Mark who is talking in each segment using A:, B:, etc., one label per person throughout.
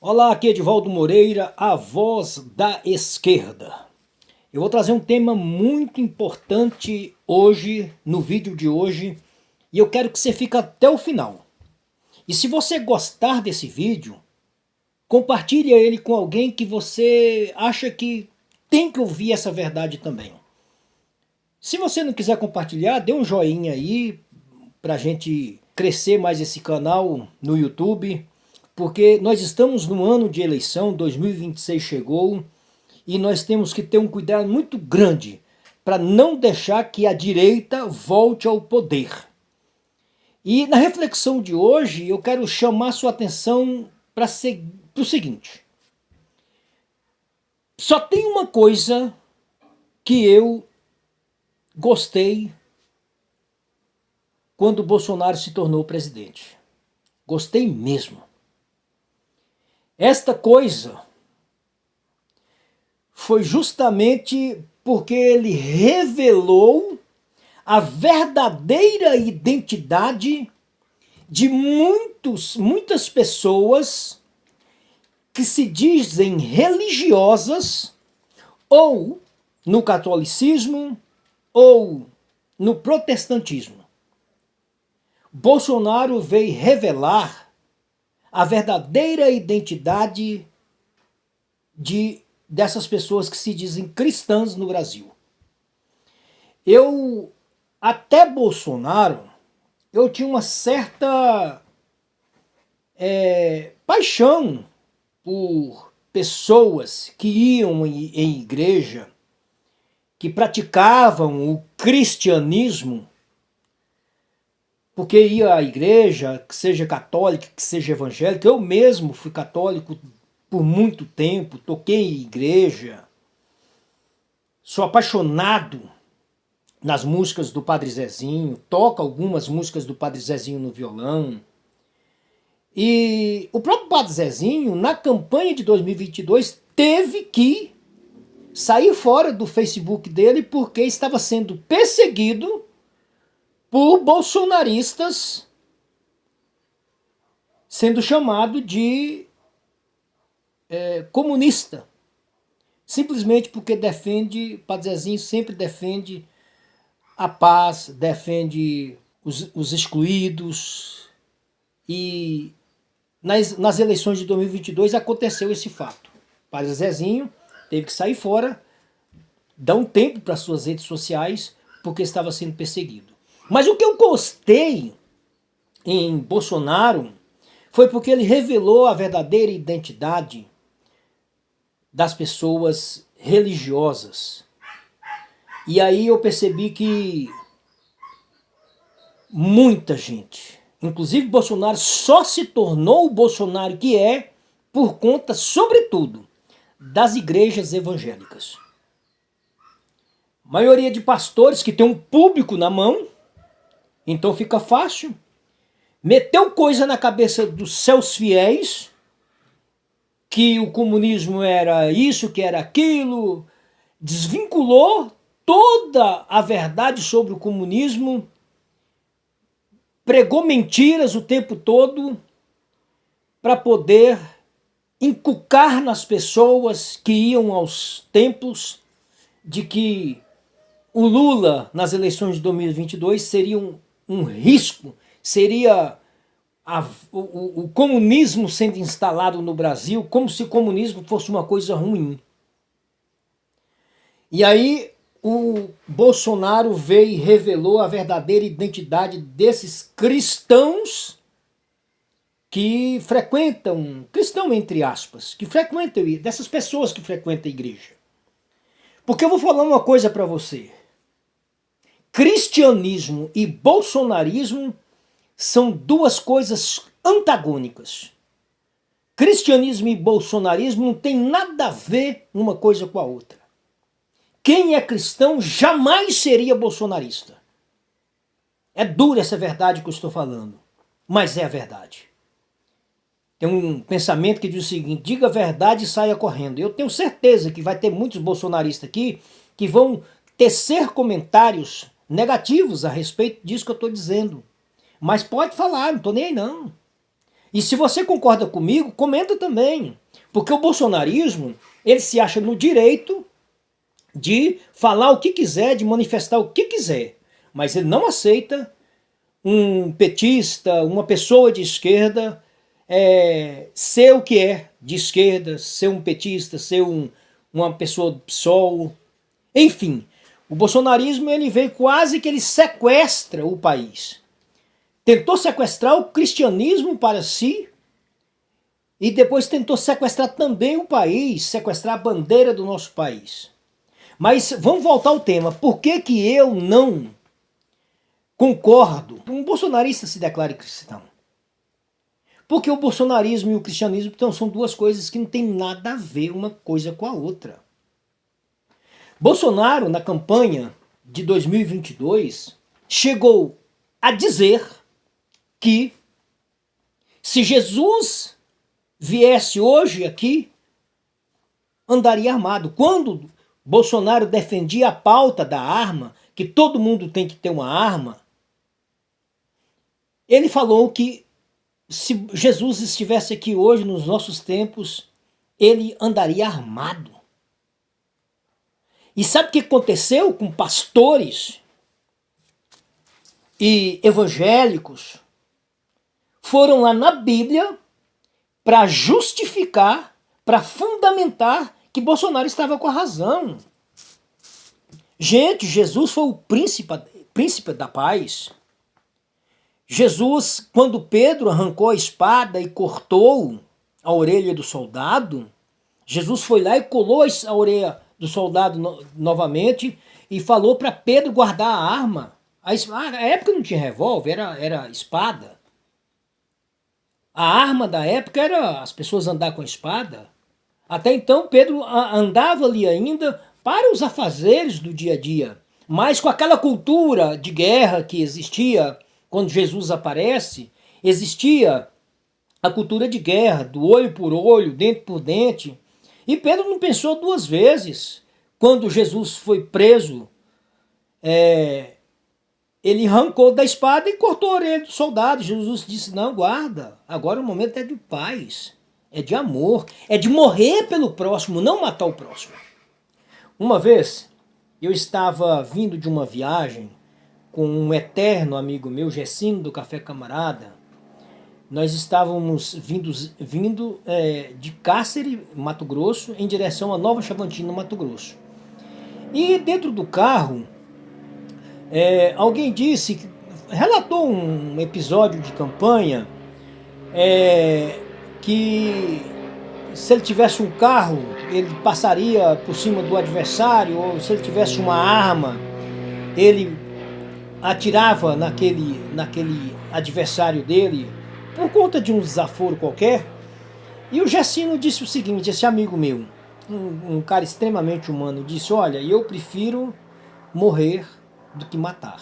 A: Olá, aqui é Edivaldo Moreira, a voz da esquerda. Eu vou trazer um tema muito importante hoje, no vídeo de hoje, e eu quero que você fique até o final. E se você gostar desse vídeo, compartilhe ele com alguém que você acha que tem que ouvir essa verdade também. Se você não quiser compartilhar, dê um joinha aí para a gente crescer mais esse canal no YouTube, porque nós estamos no ano de eleição, 2026 chegou, e nós temos que ter um cuidado muito grande para não deixar que a direita volte ao poder. E na reflexão de hoje eu quero chamar sua atenção para o seguinte: só tem uma coisa que eu gostei quando o Bolsonaro se tornou presidente. Gostei mesmo. Esta coisa foi justamente porque ele revelou a verdadeira identidade de muitas pessoas que se dizem religiosas ou no catolicismo ou no protestantismo. Bolsonaro veio revelar a verdadeira identidade dessas pessoas que se dizem cristãs no Brasil. Até Bolsonaro, eu tinha uma certa paixão por pessoas que iam em igreja, que praticavam o cristianismo, porque ia à igreja, que seja católica, que seja evangélica. Eu mesmo fui católico por muito tempo, toquei em igreja, sou apaixonado nas músicas do Padre Zezinho, toco algumas músicas do Padre Zezinho no violão. E o próprio Padre Zezinho, na campanha de 2022, teve que sair fora do Facebook dele porque estava sendo perseguido por bolsonaristas, sendo chamado de comunista. Simplesmente porque Padre Zezinho sempre defende a paz, defende os excluídos. E nas eleições de 2022 aconteceu esse fato. Padre Zezinho teve que sair fora, dar um tempo para suas redes sociais, porque estava sendo perseguido. Mas o que eu gostei em Bolsonaro foi porque ele revelou a verdadeira identidade das pessoas religiosas. E aí eu percebi que muita gente, inclusive Bolsonaro, só se tornou o Bolsonaro que é por conta, sobretudo, das igrejas evangélicas. Maioria de pastores que tem um público na mão, então fica fácil. Meteu coisa na cabeça dos seus fiéis, que o comunismo era isso, que era aquilo, desvinculou toda a verdade sobre o comunismo, pregou mentiras o tempo todo para poder inculcar nas pessoas que iam aos templos de que o Lula nas eleições de 2022 seria um risco, seria o comunismo sendo instalado no Brasil, como se o comunismo fosse uma coisa ruim. E aí o Bolsonaro veio e revelou a verdadeira identidade desses cristãos que frequentam, cristão entre aspas, que frequentam, dessas pessoas que frequentam a igreja. Porque eu vou falar uma coisa para você. Cristianismo e bolsonarismo são duas coisas antagônicas. Cristianismo e bolsonarismo não tem nada a ver uma coisa com a outra. Quem é cristão jamais seria bolsonarista. É dura essa verdade que eu estou falando, mas é a verdade. Tem um pensamento que diz o seguinte: diga a verdade e saia correndo. Eu tenho certeza que vai ter muitos bolsonaristas aqui que vão tecer comentários negativos a respeito disso que eu estou dizendo. Mas pode falar, não estou nem aí não. E se você concorda comigo, comenta também. Porque o bolsonarismo, ele se acha no direito de falar o que quiser, de manifestar o que quiser. Mas ele não aceita um petista, uma pessoa de esquerda, ser o que é de esquerda, ser um petista, ser uma pessoa do PSOL. Enfim, o bolsonarismo ele vem quase que ele sequestra o país. Tentou sequestrar o cristianismo para si e depois tentou sequestrar também o país, sequestrar a bandeira do nosso país. Mas vamos voltar ao tema. Por que que eu não concordo que um bolsonarista se declare cristão? Porque o bolsonarismo e o cristianismo então, são duas coisas que não tem nada a ver uma coisa com a outra. Bolsonaro, na campanha de 2022, chegou a dizer que se Jesus viesse hoje aqui, andaria armado. Quando Bolsonaro defendia a pauta da arma, que todo mundo tem que ter uma arma, ele falou que se Jesus estivesse aqui hoje, nos nossos tempos, ele andaria armado. E sabe o que aconteceu com pastores e evangélicos? Foram lá na Bíblia para justificar, para fundamentar que Bolsonaro estava com a razão. Gente, Jesus foi o príncipe da paz. Jesus, quando Pedro arrancou a espada e cortou a orelha do soldado, Jesus foi lá e colou a orelha do soldado novamente e falou para Pedro guardar a arma. Na época não tinha revólver, era espada. A arma da época era as pessoas andar com a espada. Até então Pedro andava ali ainda para os afazeres do dia a dia. Mas com aquela cultura de guerra que existia quando Jesus aparece, existia a cultura de guerra, do olho por olho, dente por dente. E Pedro não pensou duas vezes. Quando Jesus foi preso, ele arrancou da espada e cortou a orelha do soldado. Jesus disse, não, guarda, agora o momento é de paz, é de amor, é de morrer pelo próximo, não matar o próximo. Uma vez, eu estava vindo de uma viagem com um eterno amigo meu, Gessino, do Café Camarada. Nós estávamos vindo de Cáceres, Mato Grosso, em direção a Nova Chavantina, Mato Grosso. E dentro do carro, alguém relatou um episódio de campanha que se ele tivesse um carro, ele passaria por cima do adversário, ou se ele tivesse uma arma, ele atirava naquele adversário dele por conta de um desaforo qualquer. E o Gessino disse o seguinte, esse amigo meu, um cara extremamente humano, disse, olha, eu prefiro morrer do que matar.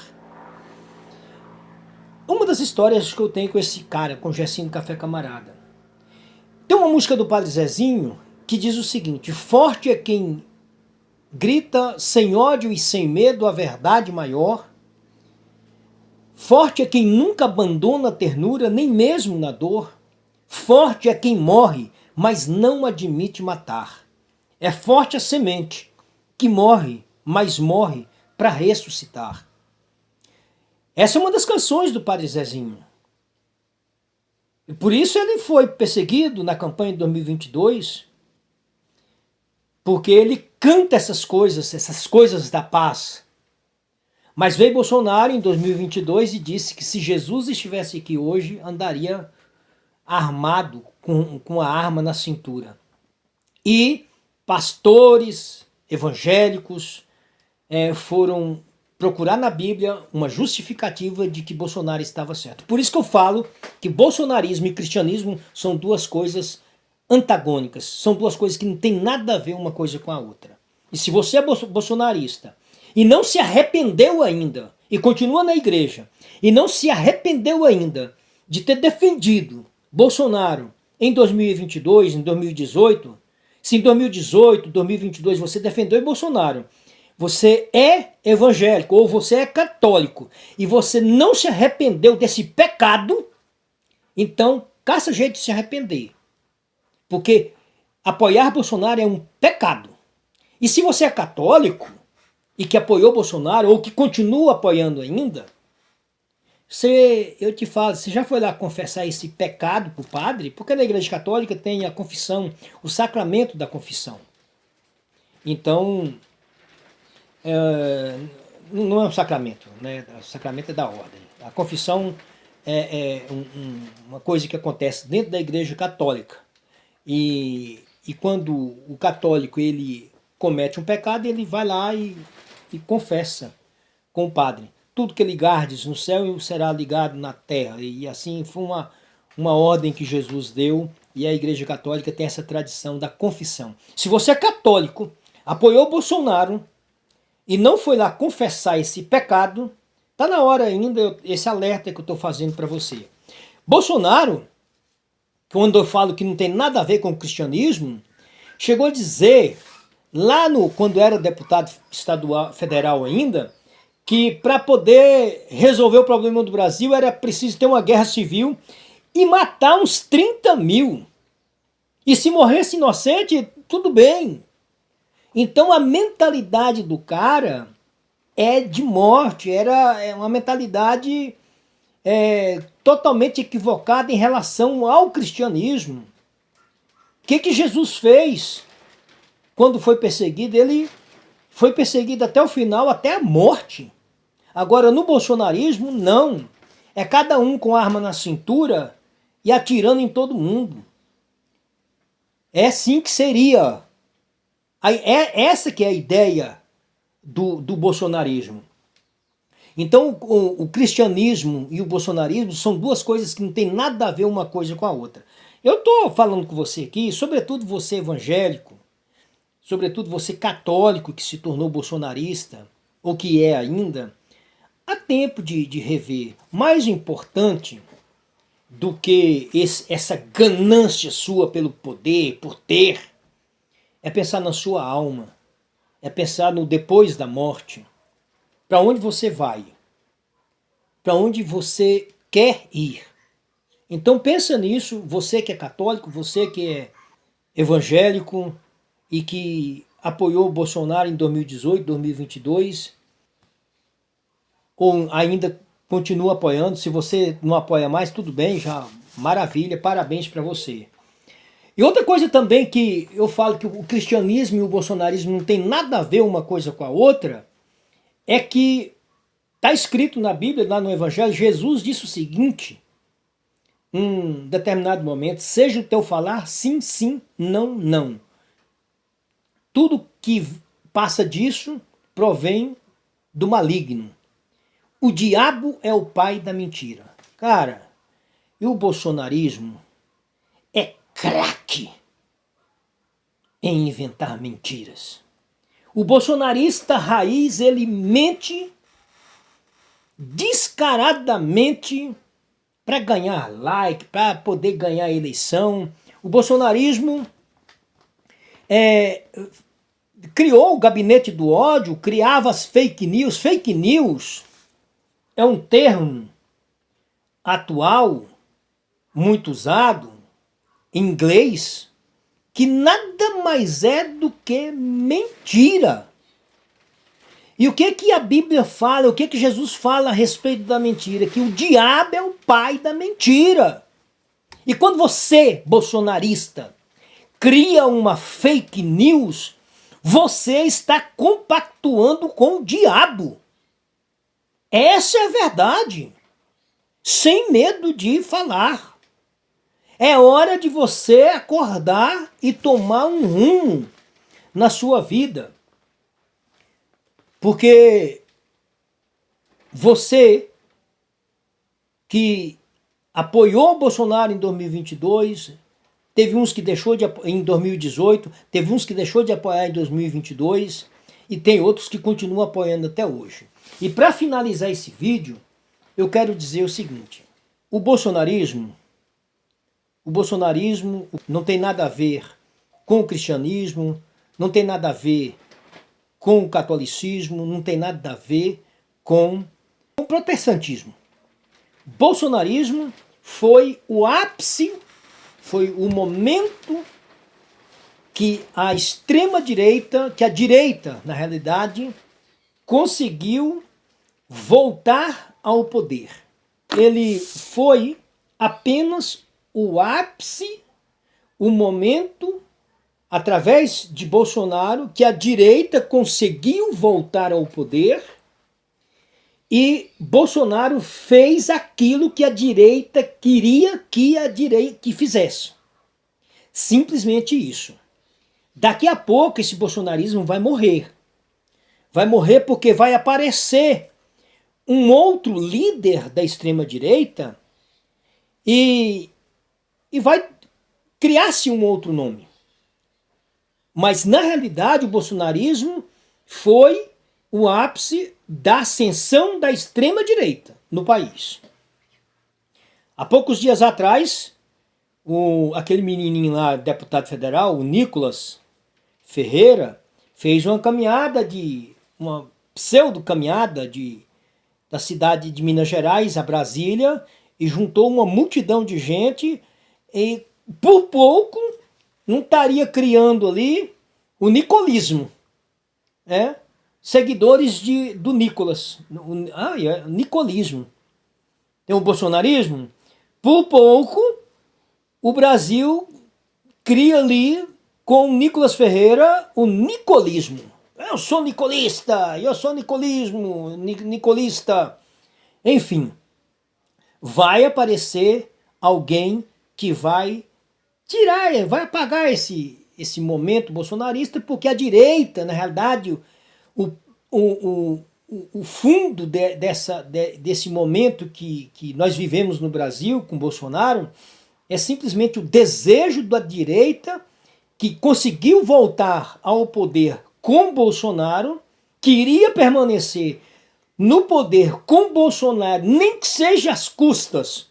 A: Uma das histórias que eu tenho com esse cara, com o Gessino Café Camarada, tem uma música do Padre Zezinho que diz o seguinte, forte é quem grita sem ódio e sem medo a verdade maior, forte é quem nunca abandona a ternura, nem mesmo na dor, forte é quem morre, mas não admite matar. É forte a semente, que morre, mas morre para ressuscitar. Essa é uma das canções do Padre Zezinho. E por isso ele foi perseguido na campanha de 2022, porque ele canta essas coisas da paz. Mas veio Bolsonaro em 2022 e disse que se Jesus estivesse aqui hoje, andaria armado com a arma na cintura. E pastores evangélicos foram procurar na Bíblia uma justificativa de que Bolsonaro estava certo. Por isso que eu falo que bolsonarismo e cristianismo são duas coisas antagônicas, são duas coisas que não tem nada a ver uma coisa com a outra. E se você é bolsonarista e não se arrependeu ainda, e continua na igreja, e não se arrependeu ainda de ter defendido Bolsonaro em 2022, em 2018, se em 2018, 2022 você defendeu Bolsonaro, você é evangélico ou você é católico e você não se arrependeu desse pecado, então caça jeito de se arrepender. Porque apoiar Bolsonaro é um pecado. E se você é católico e que apoiou Bolsonaro ou que continua apoiando ainda, eu te falo, você já foi lá confessar esse pecado para o padre? Porque na Igreja Católica tem a confissão, o sacramento da confissão. Então, não é um sacramento, né? O sacramento é da ordem. A confissão é uma coisa que acontece dentro da Igreja Católica. E quando o católico ele comete um pecado, ele vai lá e confessa com o padre. Tudo que ligardes no céu será ligado na terra. E assim foi uma ordem que Jesus deu, e a Igreja Católica tem essa tradição da confissão. Se você é católico, apoiou Bolsonaro e não foi lá confessar esse pecado, está na hora ainda esse alerta que eu estou fazendo para você. Bolsonaro, quando eu falo que não tem nada a ver com o cristianismo, chegou a dizer, quando era deputado estadual, federal ainda, que para poder resolver o problema do Brasil era preciso ter uma guerra civil e matar uns 30 mil. E se morresse inocente, tudo bem. Então a mentalidade do cara é de morte, é uma mentalidade totalmente equivocada em relação ao cristianismo. O que Jesus fez quando foi perseguido? Ele foi perseguido até o final, até a morte. Agora, no bolsonarismo, não. É cada um com arma na cintura e atirando em todo mundo. É assim que seria. Essa que é a ideia do bolsonarismo. Então, o cristianismo e o bolsonarismo são duas coisas que não tem nada a ver uma coisa com a outra. Eu estou falando com você aqui, sobretudo você evangélico, sobretudo você católico que se tornou bolsonarista, ou que é ainda, há tempo de rever. Mais importante do que essa ganância sua pelo poder, por ter, é pensar na sua alma, é pensar no depois da morte. Para onde você vai? Para onde você quer ir? Então pensa nisso, você que é católico, você que é evangélico e que apoiou o Bolsonaro em 2018, 2022, ou ainda continua apoiando. Se você não apoia mais, tudo bem, já maravilha, parabéns para você. E outra coisa também que eu falo que o cristianismo e o bolsonarismo não tem nada a ver uma coisa com a outra, é que está escrito na Bíblia, lá no Evangelho, Jesus disse o seguinte, em um determinado momento: seja o teu falar sim, sim, não, não. Tudo que passa disso provém do maligno. O diabo é o pai da mentira. Cara, e o bolsonarismo é craque em inventar mentiras. O bolsonarista raiz, ele mente descaradamente para ganhar like, para poder ganhar a eleição. O bolsonarismo criou o gabinete do ódio, criava as fake news. Fake news é um termo atual, muito usado, em inglês, que nada mais é do que mentira. E o que a Bíblia fala, o que Jesus fala a respeito da mentira? Que o diabo é o pai da mentira. E quando você, bolsonarista, cria uma fake news, você está compactuando com o diabo. Essa é a verdade. Sem medo de falar. É hora de você acordar e tomar um rumo na sua vida. Porque você que apoiou o Bolsonaro em 2022, teve uns que deixou de apoiar em 2018, teve uns que deixou de apoiar em 2022 e tem outros que continuam apoiando até hoje. E para finalizar esse vídeo, eu quero dizer o seguinte: o bolsonarismo não tem nada a ver com o cristianismo, não tem nada a ver com o catolicismo, não tem nada a ver com o protestantismo. Bolsonarismo foi o ápice, foi o momento que a extrema-direita, que a direita, na realidade, conseguiu voltar ao poder. Ele foi apenas o ápice, o momento, através de Bolsonaro, que a direita conseguiu voltar ao poder e Bolsonaro fez aquilo que a direita queria que a direita fizesse. Simplesmente isso. Daqui a pouco esse bolsonarismo vai morrer. Vai morrer porque vai aparecer um outro líder da extrema-direita e vai criar-se um outro nome. Mas, na realidade, o bolsonarismo foi o ápice da ascensão da extrema-direita no país. Há poucos dias atrás, aquele menininho lá, deputado federal, o Nicolas Ferreira, fez uma caminhada, uma pseudo-caminhada da cidade de Minas Gerais a Brasília e juntou uma multidão de gente e, por pouco, não estaria criando ali o nicolismo, né? Seguidores do Nicolas. Nicolismo. Tem o bolsonarismo. Por pouco, o Brasil cria ali, com o Nicolas Ferreira, o nicolismo. Eu sou nicolista, eu sou nicolista. Enfim, vai aparecer alguém que vai vai apagar esse momento bolsonarista, porque a direita, na realidade, o fundo desse momento que nós vivemos no Brasil com Bolsonaro é simplesmente o desejo da direita que conseguiu voltar ao poder com Bolsonaro, queria permanecer no poder com Bolsonaro, nem que seja às custas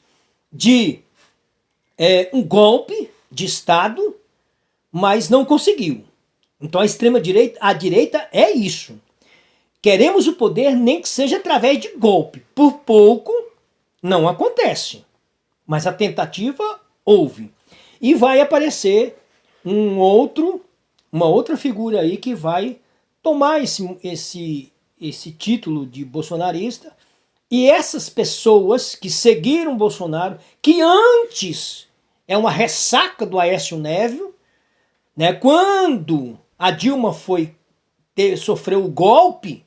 A: de um golpe de Estado, mas não conseguiu. Então a direita é isso. Queremos o poder nem que seja através de golpe. Por pouco, não acontece. Mas a tentativa houve. E vai aparecer uma outra figura aí que vai tomar esse título de bolsonarista. E essas pessoas que seguiram Bolsonaro, que antes é uma ressaca do Aécio Neves, né? Quando a Dilma sofreu o golpe,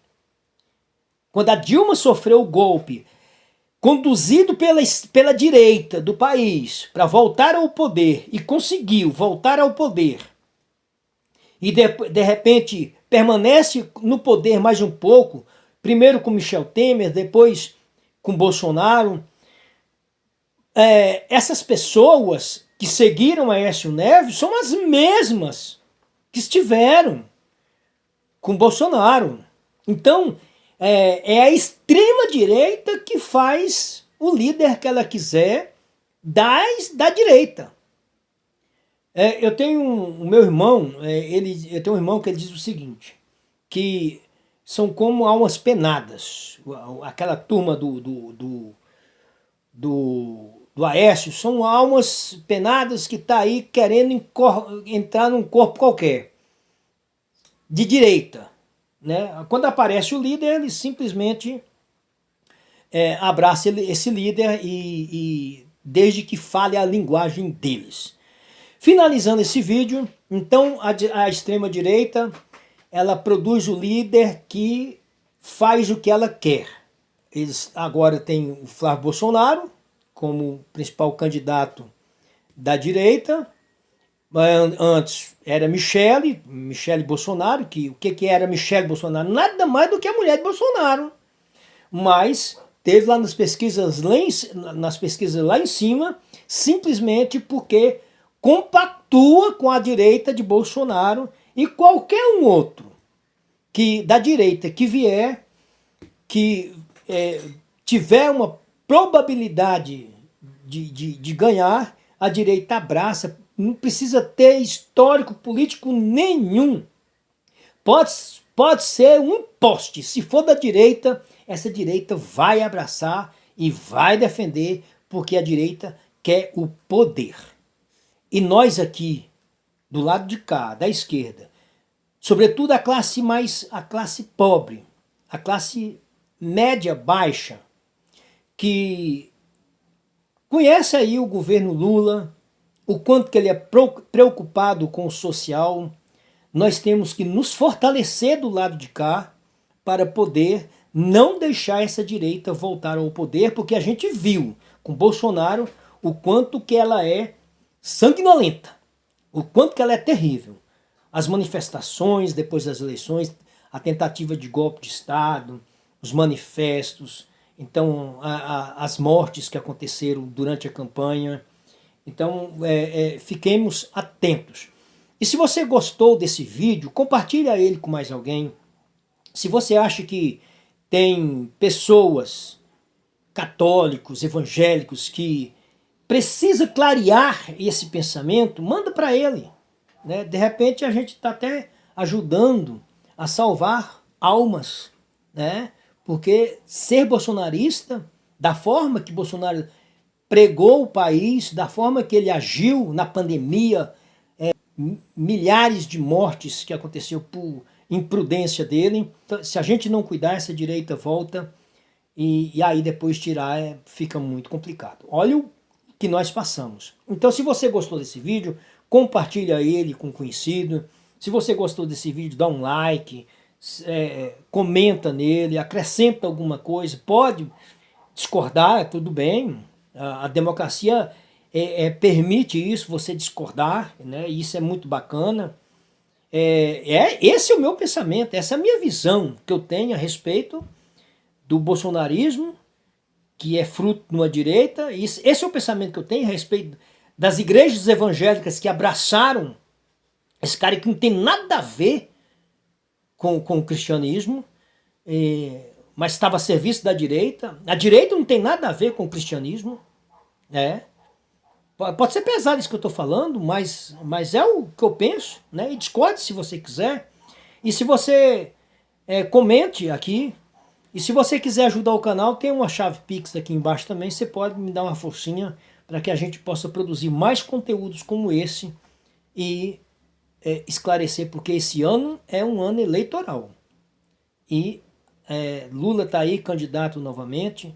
A: quando a Dilma sofreu o golpe, conduzido pela direita do país para voltar ao poder, e conseguiu voltar ao poder, e de repente permanece no poder mais um pouco, primeiro com Michel Temer, depois com Bolsonaro, essas pessoas que seguiram Aécio Neves são as mesmas que estiveram com Bolsonaro. Então, é a extrema-direita que faz o líder que ela quiser da direita. Eu tenho o meu irmão, eu tenho um irmão que ele diz o seguinte, que são como almas penadas. Aquela turma do Aécio são almas penadas que está aí querendo entrar num corpo qualquer, de direita. Né? Quando aparece o líder, ele simplesmente abraça esse líder e desde que fale a linguagem deles. Finalizando esse vídeo, então a extrema-direita ela produz o líder que faz o que ela quer. Eles agora têm o Flávio Bolsonaro como principal candidato da direita. Antes era Michele Bolsonaro, o que era Michele Bolsonaro? Nada mais do que a mulher de Bolsonaro. Mas teve lá nas pesquisas lá em cima, simplesmente porque compactua com a direita de Bolsonaro e qualquer um outro da direita que vier, que tiver uma probabilidade de ganhar, a direita abraça. Não precisa ter histórico político nenhum. Pode ser um poste. Se for da direita, essa direita vai abraçar e vai defender, porque a direita quer o poder. E nós aqui, do lado de cá, da esquerda, sobretudo a classe pobre, a classe média baixa, que conhece aí o governo Lula, o quanto que ele é preocupado com o social, nós temos que nos fortalecer do lado de cá para poder não deixar essa direita voltar ao poder, porque a gente viu com Bolsonaro o quanto que ela é sanguinolenta, o quanto que ela é terrível. As manifestações depois das eleições, a tentativa de golpe de Estado, os manifestos, então as mortes que aconteceram durante a campanha. Então fiquemos atentos. E se você gostou desse vídeo, compartilha ele com mais alguém. Se você acha que tem pessoas, católicos, evangélicos, que precisa clarear esse pensamento, manda para ele. Né? De repente a gente está até ajudando a salvar almas, né? Porque ser bolsonarista, da forma que Bolsonaro pregou o país, da forma que ele agiu na pandemia, milhares de mortes que aconteceu por imprudência dele. Então, se a gente não cuidar, essa direita volta e aí depois tirar fica muito complicado. Olha o que nós passamos. Então, se você gostou desse vídeo, compartilha ele com um conhecido. Se você gostou desse vídeo, dá um like, comenta nele, acrescenta alguma coisa. Pode discordar, tudo bem. A democracia permite isso, você discordar, né? Isso é muito bacana. Esse é o meu pensamento, essa é a minha visão que eu tenho a respeito do bolsonarismo, que é fruto de uma direita. Esse é o pensamento que eu tenho a respeito das igrejas evangélicas que abraçaram esse cara que não tem nada a ver com o cristianismo, mas estava a serviço da direita. A direita não tem nada a ver com o cristianismo. Pode ser pesado isso que eu estou falando, mas é o que eu penso, né? E discorde se você quiser. E se você comente aqui. E se você quiser ajudar o canal, tem uma chave Pix aqui embaixo também. Você pode me dar uma forcinha para que a gente possa produzir mais conteúdos como esse e esclarecer, porque esse ano é um ano eleitoral. E Lula está aí, candidato novamente.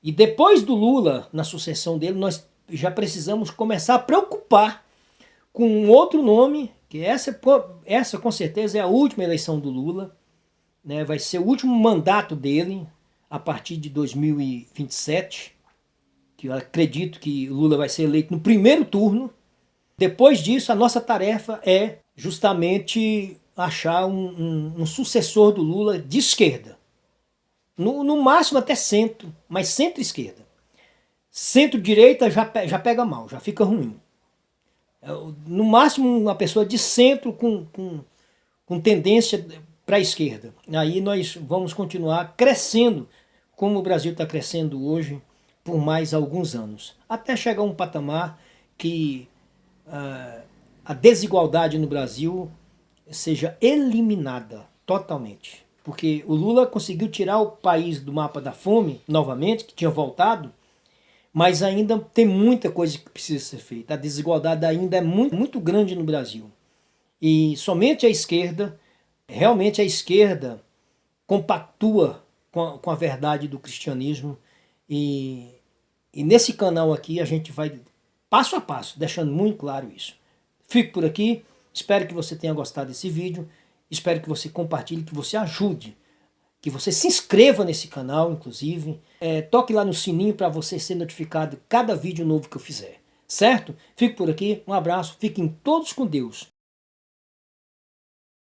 A: E depois do Lula, na sucessão dele, nós já precisamos começar a preocupar com um outro nome, que essa com certeza é a última eleição do Lula, né? Vai ser o último mandato dele a partir de 2027, que eu acredito que Lula vai ser eleito no primeiro turno. Depois disso, a nossa tarefa é justamente achar um sucessor do Lula de esquerda. No máximo até centro, mas centro-esquerda. Centro-direita já pega mal, já fica ruim. No máximo uma pessoa de centro com tendência para a esquerda. Aí nós vamos continuar crescendo, como o Brasil está crescendo hoje, por mais alguns anos. Até chegar a um patamar que a desigualdade no Brasil seja eliminada totalmente. Porque o Lula conseguiu tirar o país do mapa da fome, novamente, que tinha voltado, mas ainda tem muita coisa que precisa ser feita. A desigualdade ainda é muito grande no Brasil. E somente a esquerda, realmente a esquerda, compactua com a verdade do cristianismo. E nesse canal aqui a gente vai passo a passo, deixando muito claro isso. Fico por aqui, espero que você tenha gostado desse vídeo, espero que você compartilhe, que você ajude, que você se inscreva nesse canal, inclusive. Toque lá no sininho para você ser notificado cada vídeo novo que eu fizer, certo? Fico por aqui, um abraço, fiquem todos com Deus.